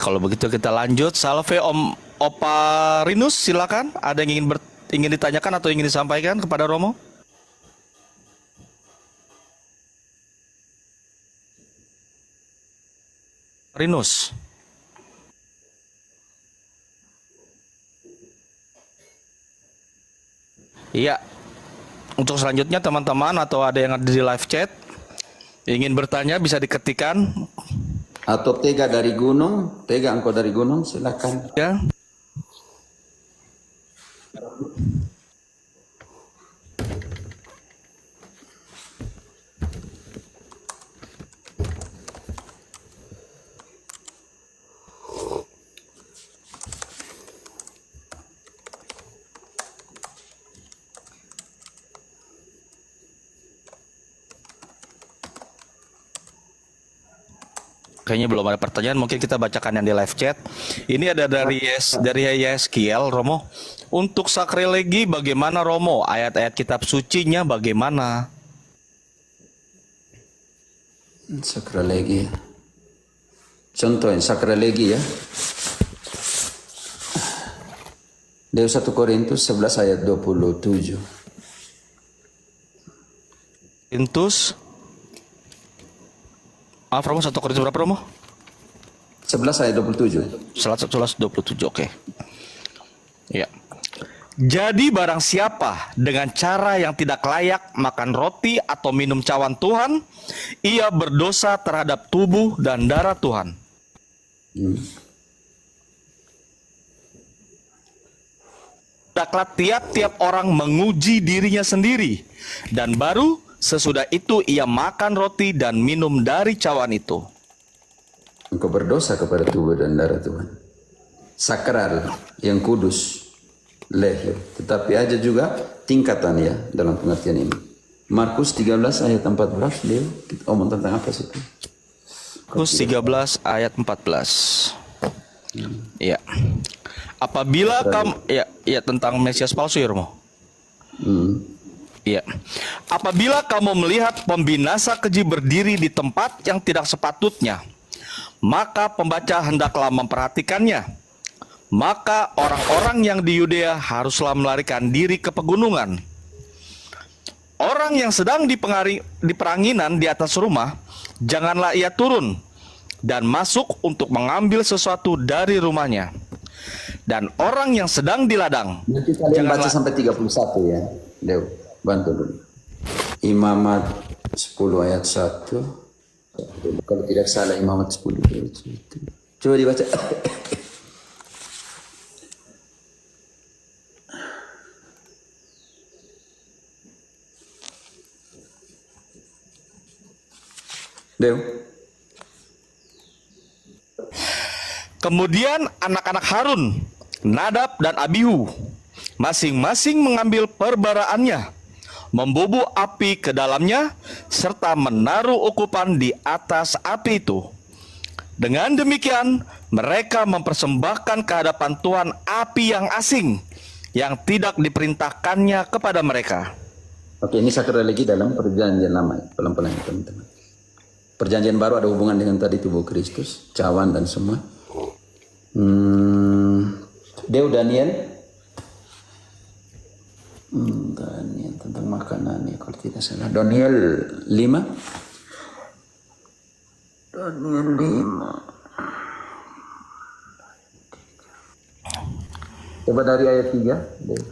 Kalau begitu kita lanjut. Salve Om Oparinus, silakan. Ada yang ingin ditanyakan atau ingin disampaikan kepada Romo? Rinus. Iya. Untuk selanjutnya teman-teman atau ada yang ada di live chat ingin bertanya bisa diketikkan. Atau Tega dari gunung, Tega engkau dari gunung, silakan. Ya. Kayaknya belum ada pertanyaan, mungkin kita bacakan yang di live chat. Ini ada dari Yeskiel, Romo. Untuk sakralegi bagaimana Romo? Ayat-ayat kitab sucinya bagaimana? Sakralegi. Contoh yang sakralegi ya. Dari 1 Korintus 11 ayat 27. Korintus. Maaf Romo, 1 Korintus berapa Romo? 11 ayat 27. 11:27, oke. Ya. Jadi barang siapa dengan cara yang tidak layak makan roti atau minum cawan Tuhan, ia berdosa terhadap tubuh dan darah Tuhan. Hendaklah tiap-tiap orang menguji dirinya sendiri, dan baru sesudah itu ia makan roti dan minum dari cawan itu. Engkau berdosa kepada tubuh dan darah Tuhan. Sakral, yang kudus, lehir. Tetapi ada juga tingkatan ya dalam pengertian ini. Markus 13 ayat 14, dia kita omong tentang apa sih? Markus 13 ayat 14. Ya. Apabila kamu ya tentang Mesias palsu ya Romo. Iya. Apabila kamu melihat pembinasa keji berdiri di tempat yang tidak sepatutnya, maka pembaca hendaklah memperhatikannya. Maka orang-orang yang di Yudea haruslah melarikan diri ke pegunungan. Orang yang sedang di peranginan di atas rumah, janganlah ia turun dan masuk untuk mengambil sesuatu dari rumahnya. Dan orang yang sedang di ladang, nanti kalian baca sampai 31 ya. Dew, bantu dulu. Imamat 10 ayat 1. Kalau tidak salah Imamat 10 ayat 1. Coba dibaca. Dew. Kemudian anak-anak Harun, Nadab dan Abihu, masing-masing mengambil perbaraannya, membubuh api ke dalamnya, serta menaruh ukupan di atas api itu. Dengan demikian, mereka mempersembahkan ke hadapan Tuhan api yang asing, yang tidak diperintahkannya kepada mereka. Oke, ini sakralegi dalam perjanjian lama. Pelan-pelan teman-teman. Perjanjian baru ada hubungan dengan tadi tubuh Kristus, cawan dan semua. Dew Daniel. Daniel tentang makanan ya kalau tidak salah. Daniel 5. Daniel 5. Coba dari ayat 3. Dew.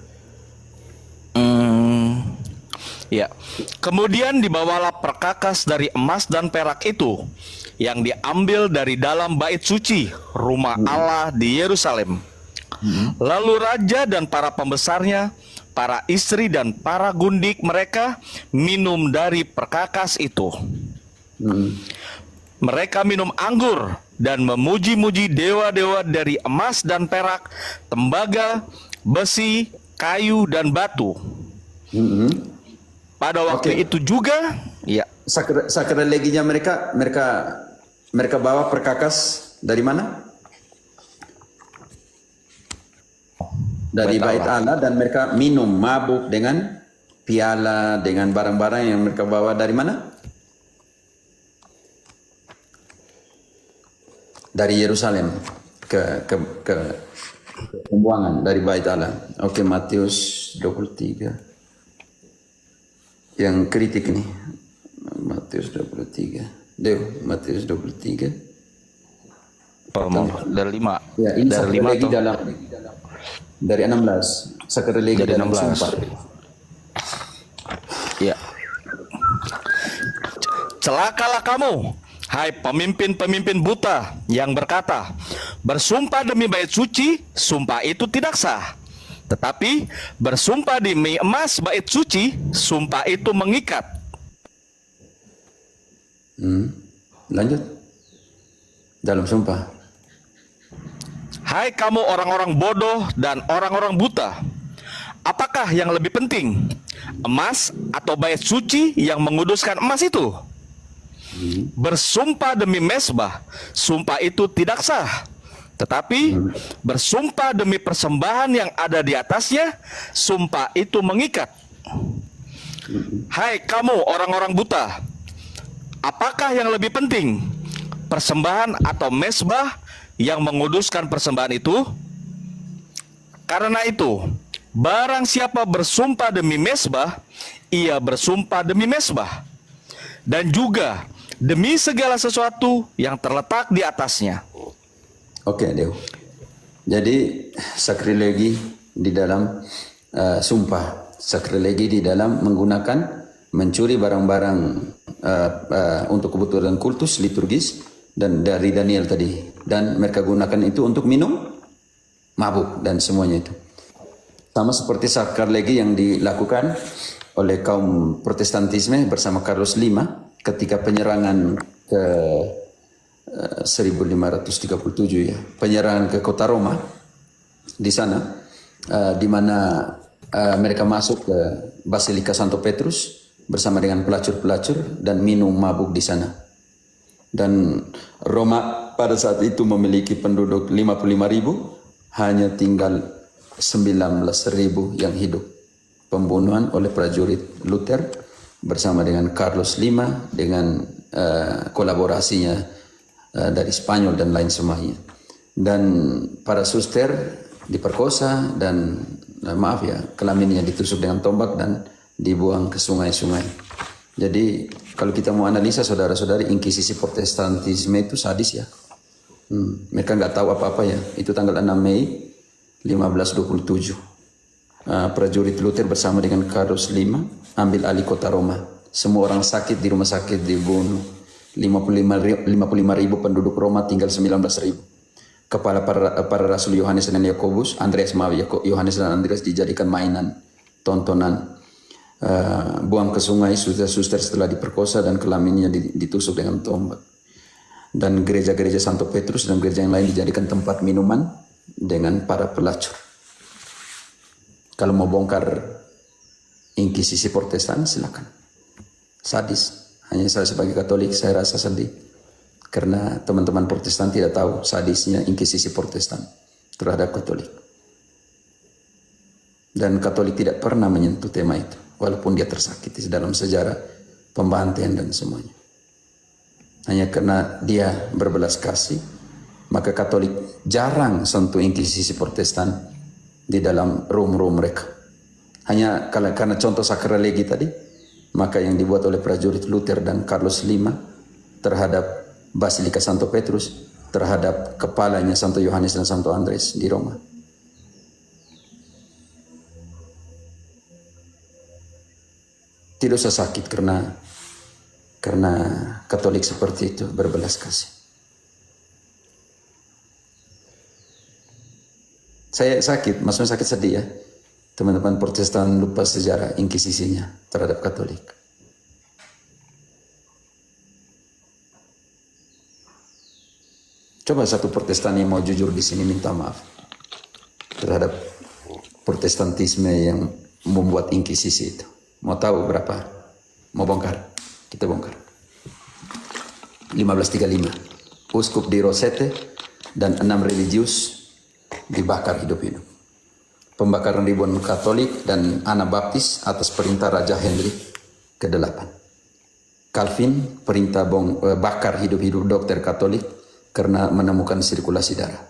Ya. Kemudian dibawalah perkakas dari emas dan perak itu yang diambil dari dalam bait suci rumah Allah di Yerusalem. Lalu raja dan para pembesarnya, para istri dan para gundik mereka minum dari perkakas itu. Mereka minum anggur dan memuji-muji dewa-dewa dari emas dan perak, tembaga, besi, kayu dan batu. Pada waktu itu juga, ya. Sakraleginya mereka bawa perkakas dari mana? Dari bait Allah, dan mereka minum mabuk dengan piala, dengan barang-barang yang mereka bawa dari mana? Dari Yerusalem. ke pembuangan dari bait Allah. Oke, Matius 23. Yang kritik nih. Matius 23. Matius 23. Dari 5. Ya, ini dari 5 lagi dalam dari 16. Sakralegi dari dalam 16. sumpah. Ya. Celakalah kamu, hai pemimpin-pemimpin buta yang berkata, bersumpah demi bait suci, sumpah itu tidak sah. Tetapi bersumpah demi emas bait suci, sumpah itu mengikat. Lanjut. Dalam sumpah. Hai kamu orang-orang bodoh dan orang-orang buta, apakah yang lebih penting, emas atau bait suci yang menguduskan emas itu? Bersumpah demi mesbah, sumpah itu tidak sah. Tetapi bersumpah demi persembahan yang ada di atasnya, sumpah itu mengikat. Hai kamu orang-orang buta, apakah yang lebih penting, persembahan atau mesbah yang menguduskan persembahan itu? Karena itu, barang siapa bersumpah demi mesbah, ia bersumpah demi mesbah, dan juga demi segala sesuatu yang terletak di atasnya. Oke, Deo. Jadi sakrilegi di dalam sumpah, sakrilegi di dalam menggunakan mencuri barang-barang untuk kebutuhan kultus liturgis dan dari Daniel tadi, dan mereka gunakan itu untuk minum mabuk dan semuanya itu. Sama seperti sakrilegi yang dilakukan oleh kaum Protestantisme bersama Carlos V ketika penyerangan ke 1537 ya, penyerangan ke kota Roma. Di sana di mana mereka masuk ke Basilika Santo Petrus bersama dengan pelacur-pelacur dan minum mabuk di sana. Dan Roma pada saat itu memiliki penduduk 55.000, hanya tinggal 19.000 yang hidup. Pembunuhan oleh prajurit Luther bersama dengan Carlos V dengan kolaborasinya dari Spanyol dan lain semuanya. Dan para suster diperkosa dan maaf ya, kelaminnya ditusuk dengan tombak dan dibuang ke sungai-sungai. Jadi kalau kita mau analisa saudara-saudari, inkisisi Protestantisme itu sadis ya. Mereka nggak tahu apa-apa ya. Itu tanggal 6 Mei 1527. Prajurit Luther bersama dengan Carlos V ambil alih kota Roma. Semua orang sakit di rumah sakit dibunuh. 55.000 penduduk Roma tinggal 19.000. Kepala para rasul Yohanes dan Yakobus, Yohanes dan Andreas dijadikan mainan, tontonan. Buang ke sungai suster-suster setelah diperkosa dan kelaminnya ditusuk dengan tombak. Dan gereja-gereja Santo Petrus dan gereja yang lain dijadikan tempat minuman dengan para pelacur. Kalau mau bongkar inkisisi Protestan silakan. Sadis. Hanya saya sebagai Katolik saya rasa sedih karena teman-teman Protestan tidak tahu sadisnya inkisisi Protestan terhadap Katolik. Dan Katolik tidak pernah menyentuh tema itu, walaupun dia tersakiti dalam sejarah pembantaian dan semuanya. Hanya karena dia berbelas kasih, maka Katolik jarang sentuh inkisisi Protestan di dalam room-room mereka. Hanya karena contoh sakrilegi tadi, maka yang dibuat oleh prajurit Luther dan Carlos V terhadap Basilika Santo Petrus, terhadap kepalanya Santo Yohanes dan Santo Andreas di Roma. Tidak usah sakit karena Katolik seperti itu berbelas kasih. Saya sakit, maksudnya sakit sedih ya. Teman-teman Protestan lupa sejarah inkisisinya terhadap Katolik. Coba satu Protestan yang mau jujur di sini minta maaf terhadap Protestantisme yang membuat inkisisi itu. Mau tahu berapa? Mau bongkar? Kita bongkar. 1535. Uskup di Rosette dan 6 religius dibakar hidup-hidup. Pembakaran ribuan Katolik dan Anabaptis atas perintah Raja Henry ke-8. Calvin perintah bakar hidup-hidup dokter Katolik karena menemukan sirkulasi darah.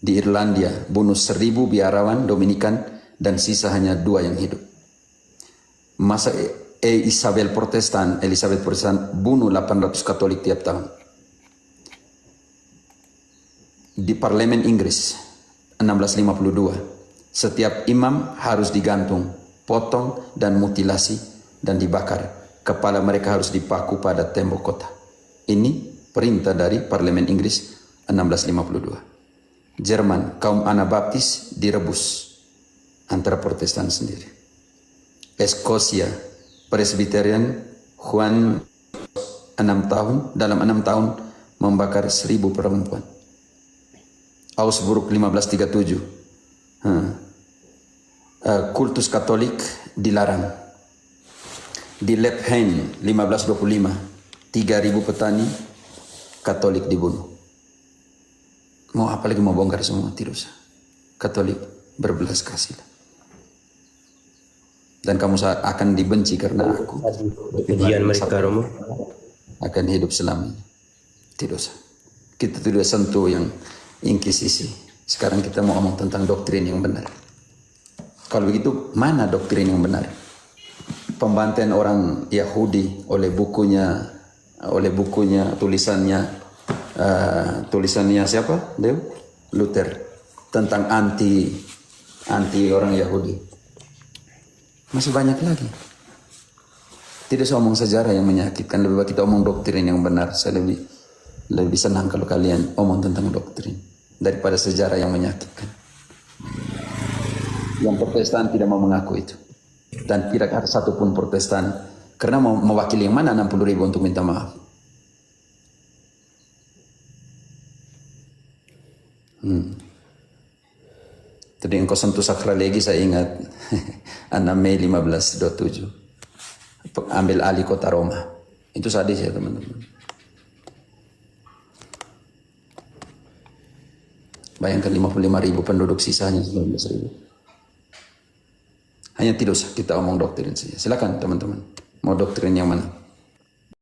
Di Irlandia bunuh 1000 biarawan Dominikan dan sisa hanya 2 yang hidup. Masa Elizabeth Protestan bunuh 800 Katolik tiap tahun. Di Parlemen Inggris 1652, setiap imam harus digantung, potong dan mutilasi dan dibakar. Kepala mereka harus dipaku pada tembok kota. Ini perintah dari Parlemen Inggris 1652. Jerman, kaum Anabaptis direbus antara Protestan sendiri. Eskosia, Presbyterian Juan dalam 6 tahun membakar 1000 perempuan. Augsburg 1537, kultus Katolik dilarang. Di Lepheim 1525, 3000 petani Katolik dibunuh. Mau apalagi mau bongkar semua, tidak usah. Katolik berbelas kasih. Dan kamu akan dibenci karena aku. Ujian mereka, Romo. Akan hidup selamanya. Tidak usah. Kita tidak sentuh yang inkisisi. Sekarang kita mau ngomong tentang doktrin yang benar. Kalau begitu, mana doktrin yang benar? Pembantaian orang Yahudi oleh bukunya, tulisannya siapa? Luther, tentang anti orang Yahudi. Masih banyak lagi. Tidak usah omong sejarah yang menyakitkan, lebih baik kita omong doktrin yang benar. Saya lebih senang kalau kalian omong tentang doktrin daripada sejarah yang menyakitkan. Yang Protestan tidak mau mengaku itu, dan tidak ada satupun Protestan karena mau mewakili yang mana 60.000 untuk minta maaf. Tadi engkau sentuh sakralegi, saya ingat 6 Mei 1527 ambil alih kota Roma. Itu sadis ya teman-teman. Bayangkan 55.000 penduduk, sisanya 19.000. Hanya tidak usah kita omong doktrin saja. Silakan teman-teman, mau doktrin yang mana?